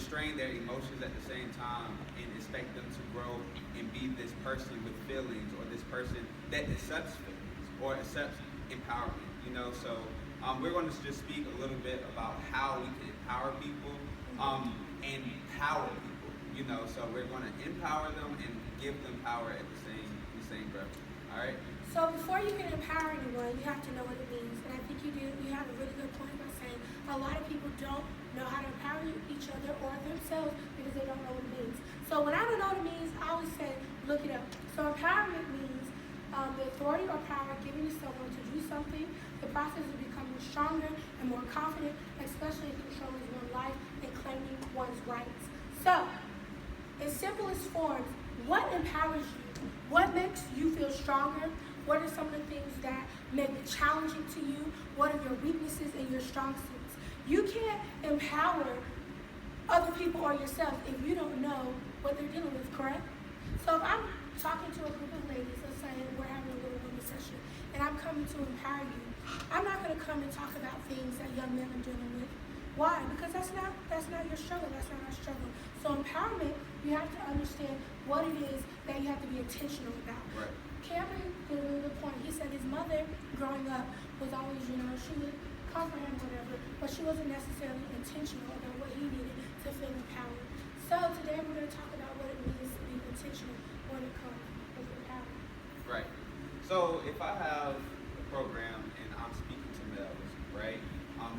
restrain their emotions at the same time and expect them to grow and be this person with feelings or this person that accepts feelings or accepts empowerment. So we're going to just speak a little bit about how we can empower people and power people. So we're going to empower them and give them power at the same breath. All right. So before you can empower anyone, you have to know what it means. And I think you do. You have a really good point by saying a lot of people don't know how to empower each other or themselves because they don't know what it means. So when I don't know what it means, I always say, look it up. So empowerment means the authority or power given to someone to do something, the process of becoming stronger and more confident, especially in controlling one's life and claiming one's rights. So, in simplest forms, what empowers you? What makes you feel stronger? What are some of the things that may be challenging to you? What are your weaknesses and your strong suits? You can't empower other people or yourself if you don't know what they're dealing with, correct? So if I'm talking to a group of ladies, let's say we're having a little women's session, and I'm coming to empower you, I'm not going to come and talk about things that young men are dealing with. Why? Because that's not your struggle. That's not our struggle. So empowerment, you have to understand what it is that you have to be intentional about. Right. Cameron did a really good point. He said his mother, growing up, was always, she would comfort him, whatever, but she wasn't necessarily intentional about what he needed to feel empowered. So today we're going to talk about what it means to be intentional when it comes with empowerment. Right. So if I have a program and I'm speaking to males, right?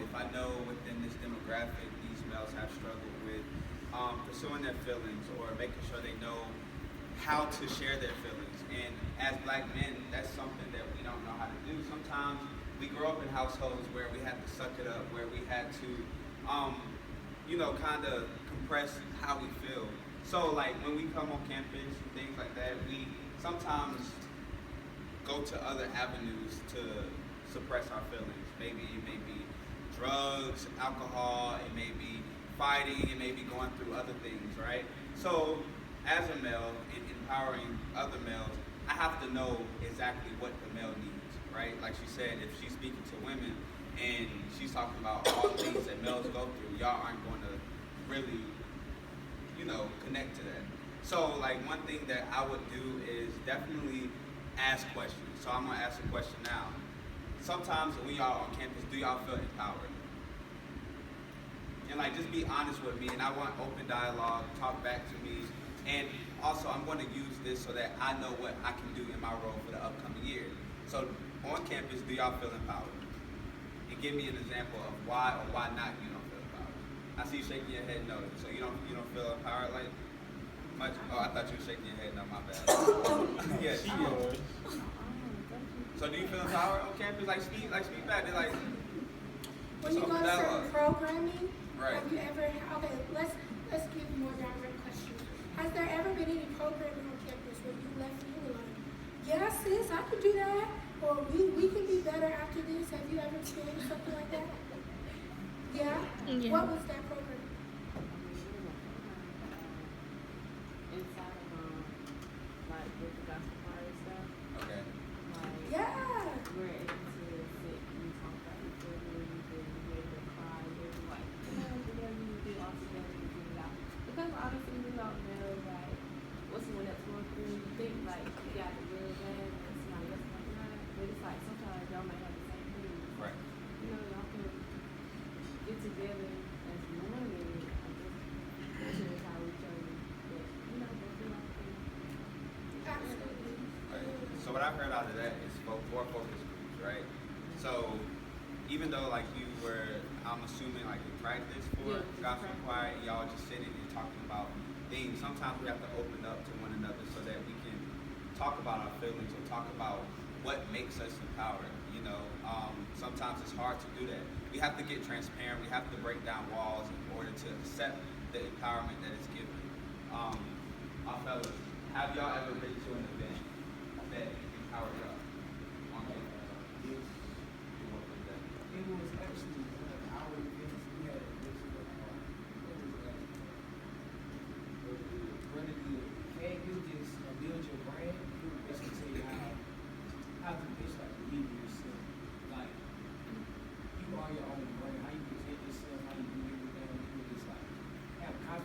If I know within this demographic these males have struggled with pursuing their feelings or making sure they know how to share their feelings. And as black men, that's something that we don't know how to do. Sometimes we grow up in households where we had to suck it up, where we had to, kind of compress how we feel. So like when we come on campus and things like that, we sometimes go to other avenues to suppress our feelings. Maybe it may be drugs, alcohol, it may be fighting, it may be going through other things, right? So as a male, in empowering other males, I have to know exactly what the male needs, right? Like she said, if she's speaking to women and she's talking about all the things that males go through, y'all aren't going to really, connect to that. So like one thing that I would do is definitely ask questions. So I'm going to ask a question now. Sometimes when y'all on campus, do y'all feel empowered? And like, just be honest with me, and I want open dialogue, talk back to me. And also, I'm going to use this so that I know what I can do in my role for the upcoming year. So on campus, do y'all feel empowered? And give me an example of why or why not you don't feel empowered. I see you shaking your head no. So you don't feel empowered like much? Oh, I thought you were shaking your head no, my bad. Yeah, she is. So do you feel empowered on campus? Like speak back. They're like when you go to certain programming, right. Have you ever? Okay, let's give you more direct questions. Has there ever been any programming on campus where you left and you were like, yeah, sis, I could do that, or we can be better after this? Have you ever experienced something like that? Yeah. What was that program? Inside of like with the gospel choir and stuff. Okay. Yeah. We're able to sit and talk about each other, we can be able to cry, we're like, together, we do all together, we get it out. Because honestly, we don't know, like, what's the one that's going through, you think, like, you got the real bad, and somebody else might not, but it's like, sometimes y'all might have the same thing. Right. Y'all can get together as one and just empower each other, but, go through our thing. Absolutely. Right. So what I've heard out of that is four focus groups, right? So even though like you were, I'm assuming like you practice for gospel choir and y'all just sitting and talking about things, sometimes we have to open up to one another so that we can talk about our feelings or talk about what makes us empowered. Sometimes it's hard to do that. We have to get transparent. We have to break down walls in order to accept the empowerment that is given. Our fellas, have y'all ever been to an event that empowered y'all? Yes. It was actually our events. We had a list of brother did can you just build your brand? He would basically tell you how to pitch like believe in yourself. Like you are your own brand, how you present yourself, how you do everything, you just like have confidence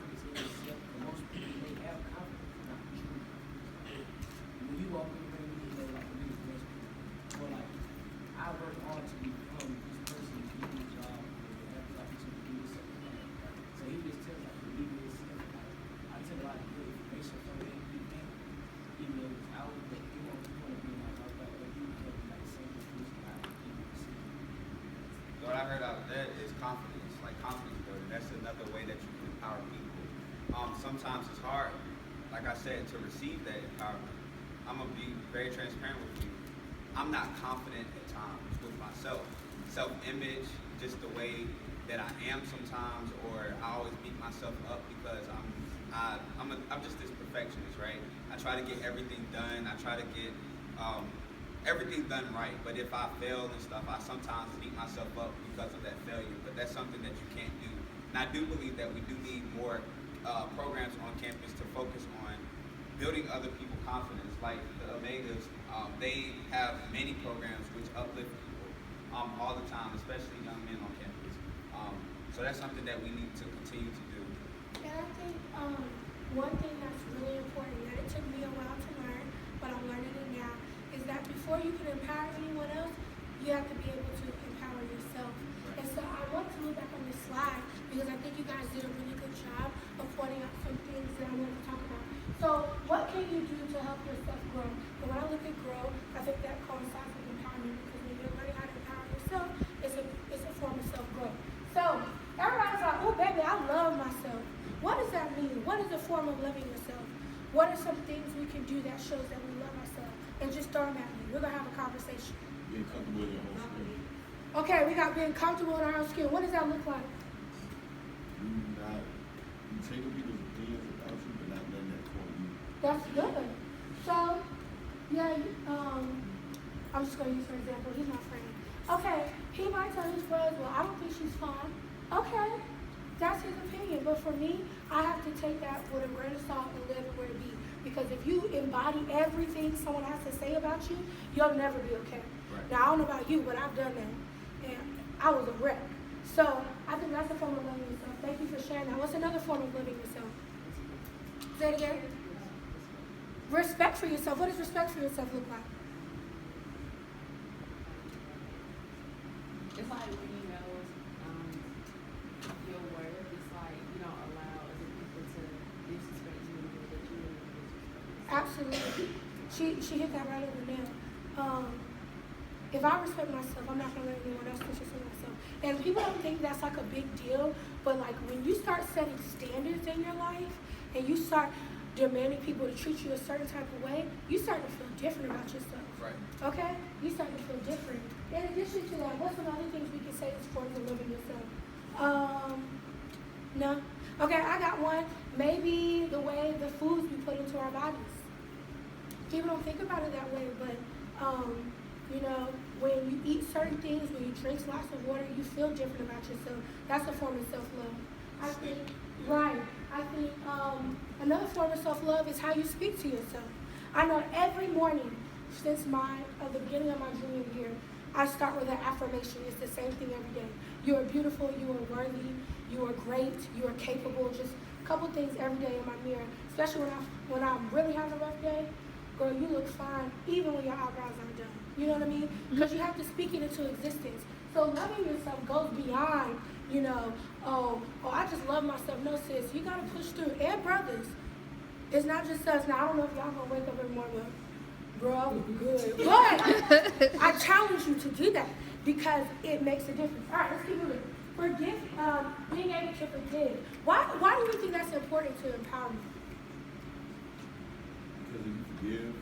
sometimes it's hard, like I said, to receive that empowerment. I'm gonna be very transparent with you. I'm not confident at times with myself, self-image, just the way that I am sometimes, or I always beat myself up because I'm just this perfectionist, right? I try to get everything done. I try to get everything done right. But if I fail and stuff, I sometimes beat myself up because of that failure. But that's something that you can't do. And I do believe that we do need more programs on campus to focus on building other people's confidence. Like the Omegas, they have many programs which uplift people all the time, especially young men on campus. So that's something that we need to continue to do. And I think one thing that's really important that it took me a while to learn, but I'm learning it now, is that before you can empower anyone else, you have to be able to empower yourself. And so I want to look back on this slide because I think you guys did a really good job of pointing out some things that I want to talk about. So what can you do to help yourself grow? And when I look at grow, I think that coincides with empowerment because when you're learning how to empower yourself, it's a form of self-growth. So everybody's like, oh baby, I love myself. What does that mean? What is a form of loving yourself? What are some things we can do that shows that we love ourselves? And just throw them at me. We're going to have a conversation. Being comfortable in your own skin. Okay, we got being comfortable in our own skin. What does that look like? You taking people's opinions about you, but not letting that call you. That's good. So, yeah, I'm just going to use for example. He's my friend. Okay, he might tell his friends, well, I don't think she's fine. Okay, that's his opinion. But for me, I have to take that with a grain of salt and let it where it be. Because if you embody everything someone has to say about you, you'll never be okay. Right. Now, I don't know about you, but I've done that. And I was a wreck. So I think that's a form of loving yourself. Thank you for sharing that. What's another form of loving yourself? Say it again. Respect for yourself. What does respect for yourself look like? It's like when you know your worth, it's like you don't allow other people to disrespect you in the way that you really disrespect yourself. Absolutely. She hit that right over the nail. If I respect myself, I'm not gonna let anyone else disrespect myself. And people don't think that's like a big deal, but like when you start setting standards in your life and you start demanding people to treat you a certain type of way, you start to feel different about yourself. Right. Okay? You start to feel different. In addition to that, what's some other things we can say is forms of loving yourself? No? Okay, I got one. Maybe the way the foods we put into our bodies. People don't think about it that way, but you know, when you eat certain things, when you drink lots of water, you feel different about yourself. That's a form of self-love. I think, right. I think another form of self-love is how you speak to yourself. I know every morning since the beginning of my junior year, I start with an affirmation. It's the same thing every day. You are beautiful, you are worthy, you are great, you are capable. Just a couple things every day in my mirror, especially when I'm really having a rough day. Girl, you look fine even when your eyebrows aren't done. You know what I mean? Because you have to speak it into existence. So loving yourself goes beyond, you know, oh, I just love myself. No, sis, you got to push through. And brothers, it's not just us. Now, I don't know if y'all going to wake up every morning with, bro, I look good. But I challenge you to do that because it makes a difference. All right, let's keep moving. Forgive, being able to forgive. Why do you think that's important to empowerment? Because if you forgive,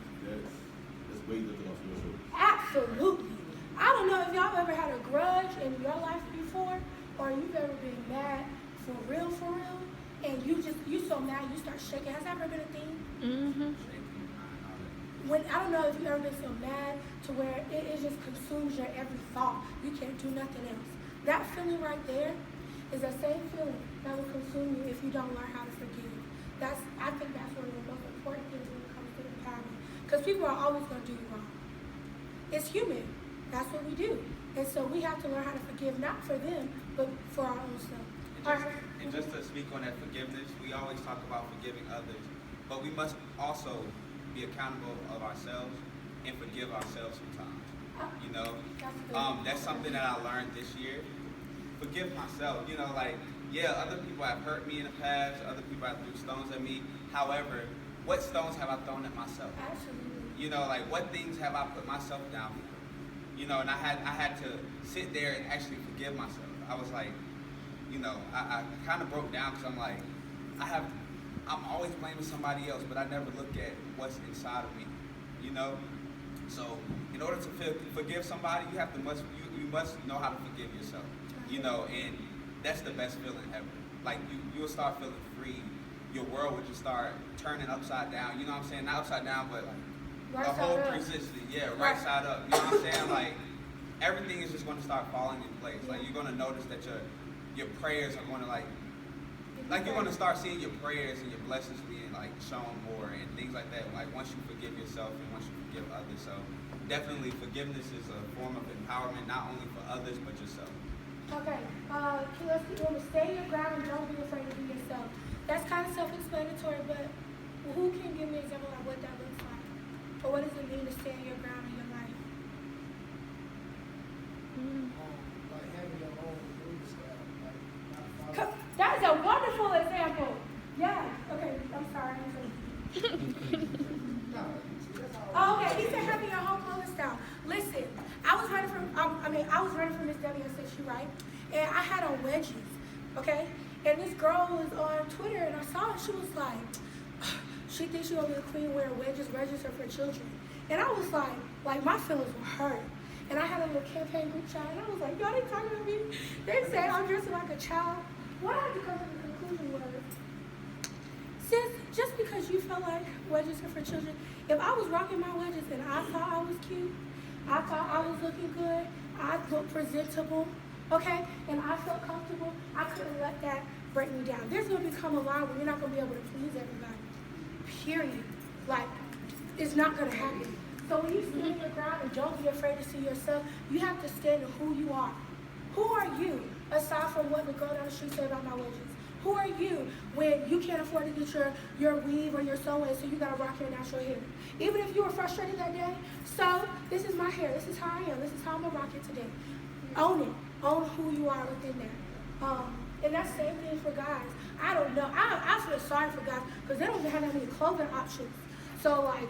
that's weight lifted off your shoulders. Absolutely. I don't know if y'all ever had a grudge in your life before, or you've ever been mad for real, and you so mad you start shaking. Has that ever been a thing? Mm-hmm. I don't know if you've ever been so mad to where it just consumes your every thought. You can't do nothing else. That feeling right there is the same feeling that will consume you if you don't learn how to forgive. I think that's one of the most important things when it comes to empowerment. Because people are always going to do you wrong. It's human. That's what we do. And so we have to learn how to forgive, not for them, but for our own self. And just to speak on that forgiveness, we always talk about forgiving others, but we must also be accountable of ourselves and forgive ourselves sometimes. You know, that's something that I learned this year. Forgive myself. You know, like, yeah, other people have hurt me in the past. Other people have threw stones at me. However, what stones have I thrown at myself? Absolutely. You know, like, what things have I put myself down for? You know, and I had to sit there and actually forgive myself. I was like, you know, I kind of broke down because I'm like, I have I'm always blaming somebody else, but I never look at what's inside of me, you know. So in order to forgive somebody, you have to you must know how to forgive yourself, you know, and that's the best feeling ever. Like you'll start feeling free. Your world will just start turning upside down. You know what I'm saying? Not upside down, but like Right the whole side up. 360. Yeah, right side up. You know what I'm saying? Like everything is just going to start falling in place. Like you're going to notice that your prayers are going to like you're going to start seeing your prayers and your blessings being like shown more and things like that. Like once you forgive yourself and once you forgive others. So definitely forgiveness is a form of empowerment, not only for others but yourself. Okay, let's keep going. Stay your ground and don't be afraid to be yourself. That's kind of self-explanatory, but who can give me an example of what that looks like? Or what does it mean to stay your ground in your life? Like having your own belief style, like not following. That is a wonderful example. Yeah. Okay, I'm sorry. Oh, okay, he said having your whole clothing style. Listen, I was running from Miss WSSU, right? And I had on wedges, okay? And this girl was on Twitter, and I saw it. She was like, she thinks she's gonna be the queen wearing wedges registered for children. And I was like my feelings were hurt. And I had a little campaign group chat, and I was like, y'all ain't talking to me. They said I'm dressing like a child. What I had to come to the conclusion was, sis, just because you felt like wedges are for children, if I was rocking my wedges and I thought I was cute, I thought I was looking good, I looked presentable, okay, and I felt comfortable, I couldn't let that break me down. There's going to become a line where you're not going to be able to please everybody, period. Like, it's not going to happen. So when you stand your ground and don't be afraid to see yourself, you have to stand in who you are. Who are you, aside from what the girl down the street said about my wedges? Who are you when you can't afford to get your weave or your sew-in, so you gotta rock your natural hair? Even if you were frustrated that day, so this is my hair, this is how I am, this is how I'm gonna rock it today. Own it. Own who you are within that. And that's the same thing for guys. I don't know. I feel sorry for guys because they don't even have that many clothing options. So like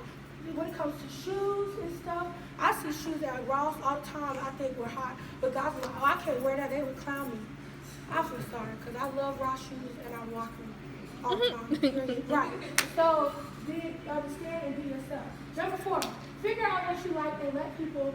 when it comes to shoes and stuff, I see shoes at Ross all the time I think we're hot. But guys are like, oh, I can't wear that, they would clown me. I feel sorry because I love Ross shoes and I rock them all the time. Period. Right. So understand and be yourself. Number 4, figure out what you like and let people